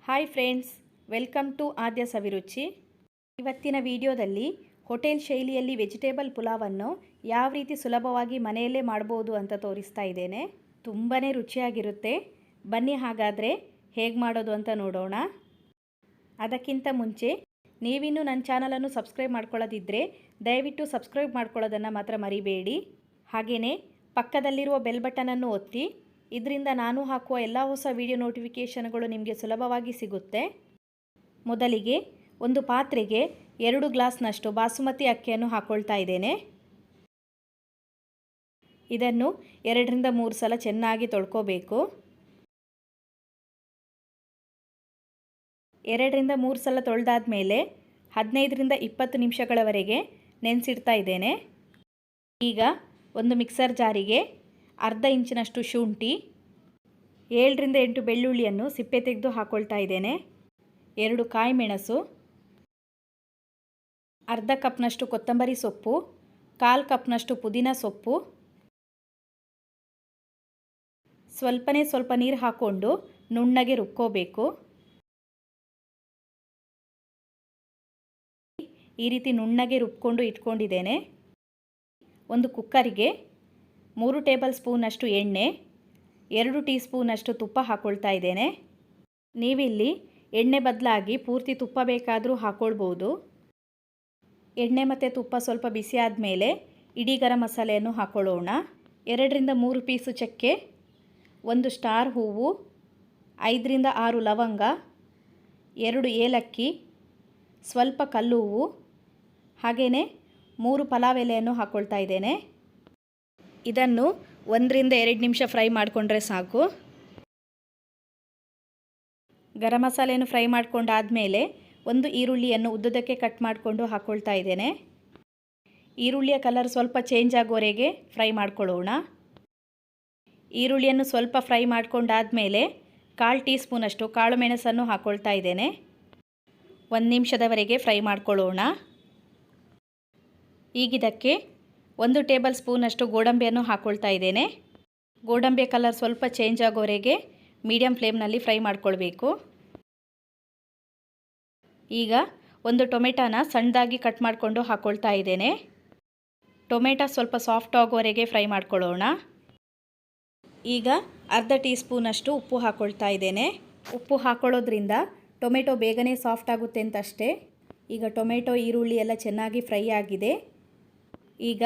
Hi friends, welcome to ಆದ್ಯ ಸವಿರುಚಿ. ಇವತ್ತಿನ ವಿಡಿಯೋದಲ್ಲಿ hotel ಶೈಲಿಯಲ್ಲಿ ವೆಜಿಟೇಬಲ್ ಪುಲಾವನ್ನು ಯಾವ ರೀತಿ ಸುಲಭವಾಗಿ ಮನೆಯಲ್ಲೇ ಮಾಡ್ಬೋದು ಅಂತ ತೋರಿಸ್ತಾ ಇದ್ದೇನೆ. ತುಂಬಾ ರುಚಿಯಾಗಿರುತ್ತೆ. ಬನ್ನಿ ಹಾಗಾದರೆ ಹೇಗೆ ಮಾಡೋದು ಅಂತ ನೋಡೋಣ. ಅದಕ್ಕಿಂತ ಮುಂಚೆ ನೀವಿನ್ನೂ ನನ್ನ ಚಾನಲನ್ನು ಸಬ್ಸ್ಕ್ರೈಬ್ ಮಾಡ್ಕೊಳ್ಳೋದಿದ್ದರೆ ದಯವಿಟ್ಟು ಸಬ್ಸ್ಕ್ರೈಬ್ ಮಾಡ್ಕೊಳ್ಳೋದನ್ನು ಮಾತ್ರ ಮರಿಬೇಡಿ. ಹಾಗೆಯೇ ಪಕ್ಕದಲ್ಲಿರುವ ಬೆಲ್ ಬಟನನ್ನು ಒತ್ತಿ. ಇದರಿಂದ ನಾನು ಹಾಕುವ ಎಲ್ಲ ಹೊಸ ವಿಡಿಯೋ ನೋಟಿಫಿಕೇಷನ್ಗಳು ನಿಮಗೆ ಸುಲಭವಾಗಿ ಸಿಗುತ್ತೆ. ಮೊದಲಿಗೆ ಒಂದು ಪಾತ್ರೆಗೆ 2 ಗ್ಲಾಸ್ನಷ್ಟು ಬಾಸುಮತಿ ಅಕ್ಕಿಯನ್ನು ಹಾಕ್ಕೊಳ್ತಾ ಇದ್ದೇನೆ. ಇದನ್ನು 2 ರಿಂದ 3 ಸಲ ಚೆನ್ನಾಗಿ ತೊಳ್ಕೋಬೇಕು. 2 ರಿಂದ 3 ಸಲ ತೊಳೆದಾದ ಮೇಲೆ 15 ರಿಂದ 20 ನಿಮಿಷಗಳವರೆಗೆ ನೆನೆಸಿಡ್ತಾ ಇದ್ದೇನೆ. ಈಗ ಒಂದು ಮಿಕ್ಸರ್ ಜಾರಿಗೆ ಅರ್ಧ ಇಂಚಿನಷ್ಟು ಶುಂಠಿ, 7 ರಿಂದ 8 ಬೆಳ್ಳುಳ್ಳಿಯನ್ನು ಸಿಪ್ಪೆ ತೆಗೆದು ಹಾಕ್ಕೊಳ್ತಾ ಇದ್ದೇನೆ. 2 ಕಾಯಿ ಮೆಣಸು, ಅರ್ಧ ಕಪ್ನಷ್ಟು ಕೊತ್ತಂಬರಿ ಸೊಪ್ಪು, 1/4 ಕಪ್ನಷ್ಟು ಪುದೀನ ಸೊಪ್ಪು, ಸ್ವಲ್ಪ ನೀರು ಹಾಕ್ಕೊಂಡು ನುಣ್ಣಗೆ ರುಬ್ಕೋಬೇಕು. ಈ ರೀತಿ ನುಣ್ಣಗೆ ರುಬ್ಕೊಂಡು ಇಟ್ಕೊಂಡಿದ್ದೇನೆ. ಒಂದು ಕುಕ್ಕರಿಗೆ 3 ಟೇಬಲ್ ಸ್ಪೂನಷ್ಟು ಎಣ್ಣೆ, 2 ಟೀ ಸ್ಪೂನಷ್ಟು ತುಪ್ಪ ಹಾಕ್ಕೊಳ್ತಾ ಇದ್ದೇನೆ. ನೀವಿಲ್ಲಿ ಎಣ್ಣೆ ಬದಲಾಗಿ ಪೂರ್ತಿ ತುಪ್ಪ ಬೇಕಾದರೂ ಹಾಕ್ಕೊಳ್ಬೋದು. ಎಣ್ಣೆ ಮತ್ತು ತುಪ್ಪ ಸ್ವಲ್ಪ ಬಿಸಿ ಆದಮೇಲೆ ಇಡೀ ಗರಂ ಮಸಾಲೆಯನ್ನು ಹಾಕ್ಕೊಳ್ಳೋಣ. 2 ರಿಂದ 3 ಪೀಸು ಚಕ್ಕೆ, 1 ಸ್ಟಾರ್ ಹೂವು, 5 ರಿಂದ 6 ಲವಂಗ, 2 ಏಲಕ್ಕಿ, ಸ್ವಲ್ಪ ಕಲ್ಲುವು, ಹಾಗೆಯೇ 3 ಪಲಾವ್ ಎಲೆಯನ್ನು ಹಾಕ್ಕೊಳ್ತಾ ಇದ್ದೇನೆ. ಇದನ್ನು 1 ರಿಂದ 2 ನಿಮಿಷ ಫ್ರೈ ಮಾಡಿಕೊಂಡ್ರೆ ಸಾಕು. ಗರಂ ಮಸಾಲೆಯನ್ನು ಫ್ರೈ ಮಾಡ್ಕೊಂಡಾದಮೇಲೆ ಒಂದು ಈರುಳ್ಳಿಯನ್ನು ಉದ್ದುದಕ್ಕೆ ಕಟ್ ಮಾಡಿಕೊಂಡು ಹಾಕ್ಕೊಳ್ತಾ ಇದ್ದೇನೆ. ಈರುಳ್ಳಿಯ ಕಲರ್ ಸ್ವಲ್ಪ ಚೇಂಜ್ ಆಗೋವರೆಗೆ ಫ್ರೈ ಮಾಡ್ಕೊಳ್ಳೋಣ. ಈರುಳ್ಳಿಯನ್ನು ಸ್ವಲ್ಪ ಫ್ರೈ ಮಾಡ್ಕೊಂಡಾದಮೇಲೆ 1/4 ಟೀ ಸ್ಪೂನಷ್ಟು ಕಾಳು ಮೆಣಸನ್ನು ಹಾಕ್ಕೊಳ್ತಾ ಇದ್ದೇನೆ. 1 ನಿಮಿಷದವರೆಗೆ ಫ್ರೈ ಮಾಡ್ಕೊಳ್ಳೋಣ. ಈಗಿದಕ್ಕೆ 1 ಟೇಬಲ್ ಸ್ಪೂನಷ್ಟು ಗೋಡಂಬಿಯನ್ನು ಹಾಕ್ಕೊಳ್ತಾ ಇದ್ದೇನೆ. ಗೋಡಂಬಿಯ ಕಲರ್ ಸ್ವಲ್ಪ ಚೇಂಜ್ ಆಗೋವರೆಗೆ ಮೀಡಿಯಂ ಫ್ಲೇಮ್ನಲ್ಲಿ ಫ್ರೈ ಮಾಡ್ಕೊಳ್ಬೇಕು. ಈಗ ಒಂದು ಟೊಮೆಟೊನ ಸಣ್ಣದಾಗಿ ಕಟ್ ಮಾಡಿಕೊಂಡು ಹಾಕ್ಕೊಳ್ತಾ ಇದ್ದೇನೆ. ಟೊಮೆಟೊ ಸ್ವಲ್ಪ ಸಾಫ್ಟ್ ಆಗೋವರೆಗೆ ಫ್ರೈ ಮಾಡ್ಕೊಳ್ಳೋಣ. ಈಗ ಅರ್ಧ ಟೀ ಸ್ಪೂನಷ್ಟು ಉಪ್ಪು ಹಾಕ್ಕೊಳ್ತಾ ಇದ್ದೇನೆ. ಉಪ್ಪು ಹಾಕ್ಕೊಳ್ಳೋದ್ರಿಂದ ಟೊಮೆಟೊ ಬೇಗನೆ ಸಾಫ್ಟ್ ಆಗುತ್ತೆ ಅಂತಷ್ಟೇ. ಈಗ ಟೊಮೆಟೊ, ಈರುಳ್ಳಿ ಎಲ್ಲ ಚೆನ್ನಾಗಿ ಫ್ರೈ ಆಗಿದೆ. ಈಗ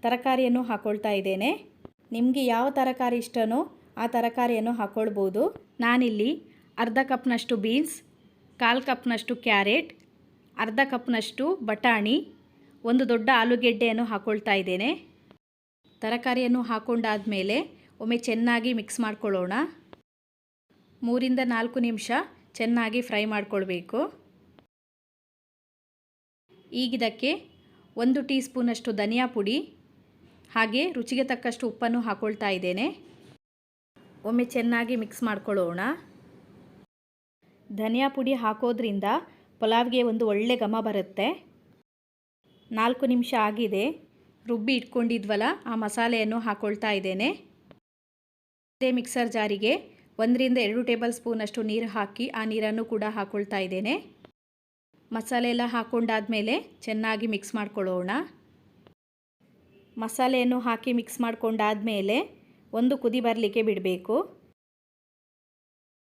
ತರಕಾರಿಯನ್ನು ಹಾಕ್ಕೊಳ್ತಾ ಇದ್ದೇನೆ. ನಿಮಗೆ ಯಾವ ತರಕಾರಿ ಇಷ್ಟನೋ ಆ ತರಕಾರಿಯನ್ನು ಹಾಕ್ಕೊಳ್ಬೋದು. ನಾನಿಲ್ಲಿ ಅರ್ಧ ಕಪ್ನಷ್ಟು ಬೀನ್ಸ್, 1/4 ಕಪ್ನಷ್ಟು ಕ್ಯಾರೆಟ್, ಅರ್ಧ ಕಪ್ನಷ್ಟು ಬಟಾಣಿ, 1 ದೊಡ್ಡ ಆಲೂಗೆಡ್ಡೆಯನ್ನು ಹಾಕ್ಕೊಳ್ತಾ ಇದ್ದೇನೆ. ತರಕಾರಿಯನ್ನು ಹಾಕ್ಕೊಂಡಾದಮೇಲೆ ಒಮ್ಮೆ ಚೆನ್ನಾಗಿ ಮಿಕ್ಸ್ ಮಾಡ್ಕೊಳ್ಳೋಣ. 3 ರಿಂದ 4 ನಿಮಿಷ ಚೆನ್ನಾಗಿ ಫ್ರೈ ಮಾಡ್ಕೊಳ್ಬೇಕು. ಈಗಿದಕ್ಕೆ 1 ಟೀ ಸ್ಪೂನಷ್ಟು ಧನಿಯಾ ಪುಡಿ, ಹಾಗೆ ರುಚಿಗೆ ತಕ್ಕಷ್ಟು ಉಪ್ಪನ್ನು ಹಾಕ್ಕೊಳ್ತಾ ಇದ್ದೇನೆ. ಒಮ್ಮೆ ಚೆನ್ನಾಗಿ ಮಿಕ್ಸ್ ಮಾಡ್ಕೊಳ್ಳೋಣ. ಧನಿಯಾ ಪುಡಿ ಹಾಕೋದ್ರಿಂದ ಪಲಾವ್ಗೆ ಒಂದು ಒಳ್ಳೆ ಘಮ ಬರುತ್ತೆ. 4 ನಿಮಿಷ ಆಗಿದೆ. ರುಬ್ಬಿ ಇಟ್ಕೊಂಡಿದ್ವಲ್ಲ ಆ ಮಸಾಲೆಯನ್ನು ಹಾಕ್ಕೊಳ್ತಾ ಇದ್ದೇನೆ. ಅದೇ ಮಿಕ್ಸರ್ ಜಾರಿಗೆ 1 ರಿಂದ 2 ಟೇಬಲ್ ಸ್ಪೂನಷ್ಟು ನೀರು ಹಾಕಿ ಆ ನೀರನ್ನು ಕೂಡ ಹಾಕ್ಕೊಳ್ತಾ ಇದ್ದೇನೆ. ಮಸಾಲೆ ಎಲ್ಲ ಹಾಕ್ಕೊಂಡಾದಮೇಲೆ ಚೆನ್ನಾಗಿ ಮಿಕ್ಸ್ ಮಾಡ್ಕೊಳ್ಳೋಣ. ಮಸಾಲೆಯನ್ನು ಹಾಕಿ ಮಿಕ್ಸ್ ಮಾಡ್ಕೊಂಡಾದಮೇಲೆ ಒಂದು ಕುದಿ ಬರಲಿಕ್ಕೆ ಬಿಡಬೇಕು.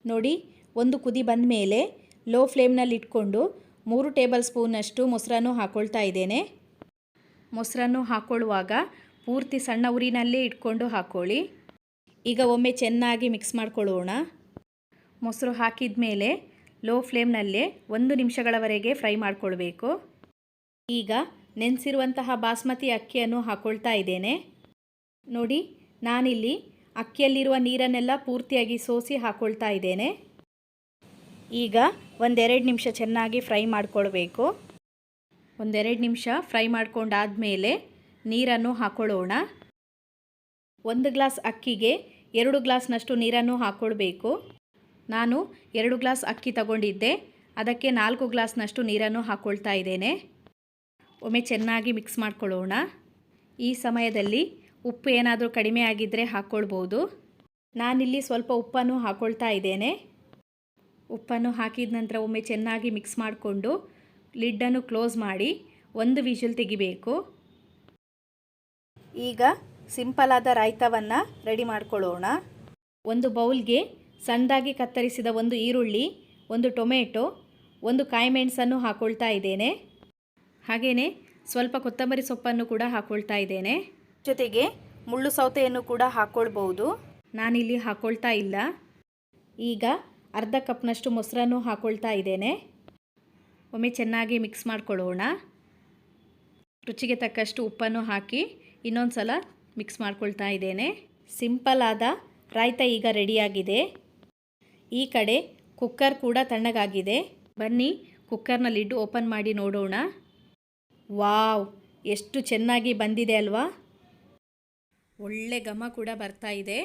ನೋಡಿ, ಒಂದು ಕುದಿ ಬಂದ ಮೇಲೆ ಲೋ ಫ್ಲೇಮ್ನಲ್ಲಿ ಇಟ್ಕೊಂಡು 3 ಟೇಬಲ್ ಸ್ಪೂನಷ್ಟು ಮೊಸರನ್ನು ಹಾಕ್ಕೊಳ್ತಾ ಇದ್ದೇನೆ. ಮೊಸರನ್ನು ಹಾಕ್ಕೊಳ್ಳುವಾಗ ಪೂರ್ತಿ ಸಣ್ಣ ಉರಿನಲ್ಲೇ ಇಟ್ಕೊಂಡು ಹಾಕ್ಕೊಳ್ಳಿ. ಈಗ ಒಮ್ಮೆ ಚೆನ್ನಾಗಿ ಮಿಕ್ಸ್ ಮಾಡ್ಕೊಳ್ಳೋಣ. ಮೊಸರು ಹಾಕಿದ ಮೇಲೆ ಲೋ ಫ್ಲೇಮ್ನಲ್ಲೇ 1 ನಿಮಿಷಗಳವರೆಗೆ ಫ್ರೈ ಮಾಡ್ಕೊಳ್ಬೇಕು. ಈಗ ನೆನೆಸಿರುವಂತಹ ಬಾಸ್ಮತಿ ಅಕ್ಕಿಯನ್ನು ಹಾಕ್ಕೊಳ್ತಾ ಇದ್ದೇನೆ. ನೋಡಿ, ನಾನಿಲ್ಲಿ ಅಕ್ಕಿಯಲ್ಲಿರುವ ನೀರನ್ನೆಲ್ಲ ಪೂರ್ತಿಯಾಗಿ ಸೋಸಿ ಹಾಕ್ಕೊಳ್ತಾ ಇದ್ದೇನೆ. ಈಗ 1-2 ನಿಮಿಷ ಚೆನ್ನಾಗಿ ಫ್ರೈ ಮಾಡ್ಕೊಳ್ಬೇಕು. 1-2 ನಿಮಿಷ ಫ್ರೈ ಮಾಡ್ಕೊಂಡಾದಮೇಲೆ ನೀರನ್ನು ಹಾಕ್ಕೊಳ್ಳೋಣ. 1 ಗ್ಲಾಸ್ ಅಕ್ಕಿಗೆ 2 ಗ್ಲಾಸ್ನಷ್ಟು ನೀರನ್ನು ಹಾಕ್ಕೊಳ್ಬೇಕು. ನಾನು 2 ಗ್ಲಾಸ್ ಅಕ್ಕಿ ತಗೊಂಡಿದ್ದೆ, ಅದಕ್ಕೆ 4 ಗ್ಲಾಸ್ನಷ್ಟು ನೀರನ್ನು ಹಾಕ್ಕೊಳ್ತಾ ಇದ್ದೇನೆ. ಒಮ್ಮೆ ಚೆನ್ನಾಗಿ ಮಿಕ್ಸ್ ಮಾಡ್ಕೊಳ್ಳೋಣ. ಈ ಸಮಯದಲ್ಲಿ ಉಪ್ಪು ಏನಾದರೂ ಕಡಿಮೆ ಆಗಿದ್ದರೆ ಹಾಕ್ಕೊಳ್ಬೋದು. ನಾನಿಲ್ಲಿ ಸ್ವಲ್ಪ ಉಪ್ಪನ್ನು ಹಾಕ್ಕೊಳ್ತಾ ಇದ್ದೇನೆ. ಉಪ್ಪನ್ನು ಹಾಕಿದ ನಂತರ ಒಮ್ಮೆ ಚೆನ್ನಾಗಿ ಮಿಕ್ಸ್ ಮಾಡಿಕೊಂಡು ಲಿಡ್ಡನ್ನು ಕ್ಲೋಸ್ ಮಾಡಿ 1 ವಿಷಲ್ ತೆಗಿಬೇಕು. ಈಗ ಸಿಂಪಲಾದ ರಾಯ್ತವನ್ನು ರೆಡಿ ಮಾಡ್ಕೊಳ್ಳೋಣ. ಒಂದು ಬೌಲ್ಗೆ ಸಣ್ಣದಾಗಿ ಕತ್ತರಿಸಿದ 1 ಈರುಳ್ಳಿ, 1 ಟೊಮೆಟೊ, 1 ಕಾಯಿಮೆಣಸನ್ನು ಹಾಕ್ಕೊಳ್ತಾ ಇದ್ದೇನೆ. ಹಾಗೆಯೇ ಸ್ವಲ್ಪ ಕೊತ್ತಂಬರಿ ಸೊಪ್ಪನ್ನು ಕೂಡ ಹಾಕ್ಕೊಳ್ತಾ ಇದ್ದೇನೆ. ಜೊತೆಗೆ ಮುಳ್ಳು ಸೌತೆಯನ್ನು ಕೂಡ ಹಾಕ್ಕೊಳ್ಬೋದು. ನಾನಿಲ್ಲಿ ಹಾಕ್ಕೊಳ್ತಾ ಇಲ್ಲ. ಈಗ ಅರ್ಧ ಕಪ್ನಷ್ಟು ಮೊಸರನ್ನು ಹಾಕ್ಕೊಳ್ತಾ ಇದ್ದೇನೆ. ಒಮ್ಮೆ ಚೆನ್ನಾಗಿ ಮಿಕ್ಸ್ ಮಾಡ್ಕೊಳ್ಳೋಣ. ರುಚಿಗೆ ತಕ್ಕಷ್ಟು ಉಪ್ಪನ್ನು ಹಾಕಿ ಇನ್ನೊಂದು ಸಲ ಮಿಕ್ಸ್ ಮಾಡ್ಕೊಳ್ತಾ ಇದ್ದೇನೆ. ಸಿಂಪಲ್ ಆದ ರಾಯ್ತ ಈಗ ರೆಡಿಯಾಗಿದೆ. ಈ ಕಡೆ ಕುಕ್ಕರ್ ಕೂಡ ತಣ್ಣಗಾಗಿದೆ. ಬನ್ನಿ ಕುಕ್ಕರ್ನ ಲಿಡ್ ಓಪನ್ ಮಾಡಿ ನೋಡೋಣ. ವಾವ್, ಎಷ್ಟು ಚೆನ್ನಾಗಿ ಬಂದಿದೆ ಅಲ್ವಾ? ಒಳ್ಳೆ ಘಮ ಕೂಡ ಬರ್ತಾ ಇದೆ.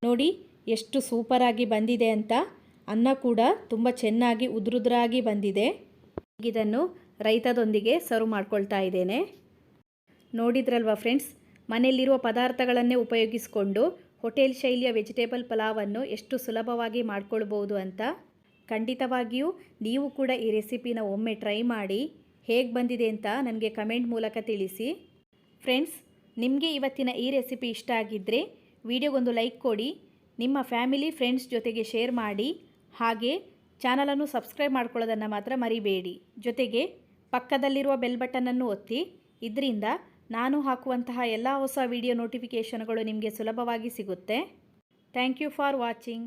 ನೋಡಿ ಎಷ್ಟು ಸೂಪರಾಗಿ ಬಂದಿದೆ ಅಂತ. ಅನ್ನ ಕೂಡ ತುಂಬ ಚೆನ್ನಾಗಿ ಉದುರುದ್ರಾಗಿ ಬಂದಿದೆ. ಇದನ್ನು ರೈತದೊಂದಿಗೆ ಸರ್ವ್ ಮಾಡ್ಕೊಳ್ತಾ ಇದ್ದೇನೆ. ನೋಡಿದ್ರಲ್ವಾ ಫ್ರೆಂಡ್ಸ್, ಮನೆಯಲ್ಲಿರುವ ಪದಾರ್ಥಗಳನ್ನೇ ಉಪಯೋಗಿಸಿಕೊಂಡು ಹೋಟೆಲ್ ಶೈಲಿಯ ವೆಜಿಟೇಬಲ್ ಪಲಾವನ್ನು ಎಷ್ಟು ಸುಲಭವಾಗಿ ಮಾಡ್ಕೊಳ್ಬೋದು ಅಂತ. ಖಂಡಿತವಾಗಿಯೂ ನೀವು ಕೂಡ ಈ ರೆಸಿಪಿನ ಒಮ್ಮೆ ಟ್ರೈ ಮಾಡಿ ಹೇಗೆ ಬಂದಿದೆ ಅಂತ ನನಗೆ ಕಮೆಂಟ್ ಮೂಲಕ ತಿಳಿಸಿ. ಫ್ರೆಂಡ್ಸ್, ನಿಮಗೆ ಇವತ್ತಿನ ಈ ರೆಸಿಪಿ ಇಷ್ಟ ಆಗಿದ್ದರೆ ವಿಡಿಯೋಗೊಂದು ಲೈಕ್ ಕೊಡಿ, ನಿಮ್ಮ ಫ್ಯಾಮಿಲಿ ಫ್ರೆಂಡ್ಸ್ ಜೊತೆಗೆ ಶೇರ್ ಮಾಡಿ, ಹಾಗೆ ಚಾನಲನ್ನು ಸಬ್ಸ್ಕ್ರೈಬ್ ಮಾಡ್ಕೊಳ್ಳೋದನ್ನು ಮಾತ್ರ ಮರಿಬೇಡಿ. ಜೊತೆಗೆ ಪಕ್ಕದಲ್ಲಿರುವ ಬೆಲ್ ಬಟನನ್ನು ಒತ್ತಿ. ಇದರಿಂದ ನಾನು ಹಾಕುವಂತಹ ಎಲ್ಲ ಹೊಸ ವಿಡಿಯೋ ನೋಟಿಫಿಕೇಷನ್ಗಳು ನಿಮಗೆ ಸುಲಭವಾಗಿ ಸಿಗುತ್ತೆ. Thank you for watching.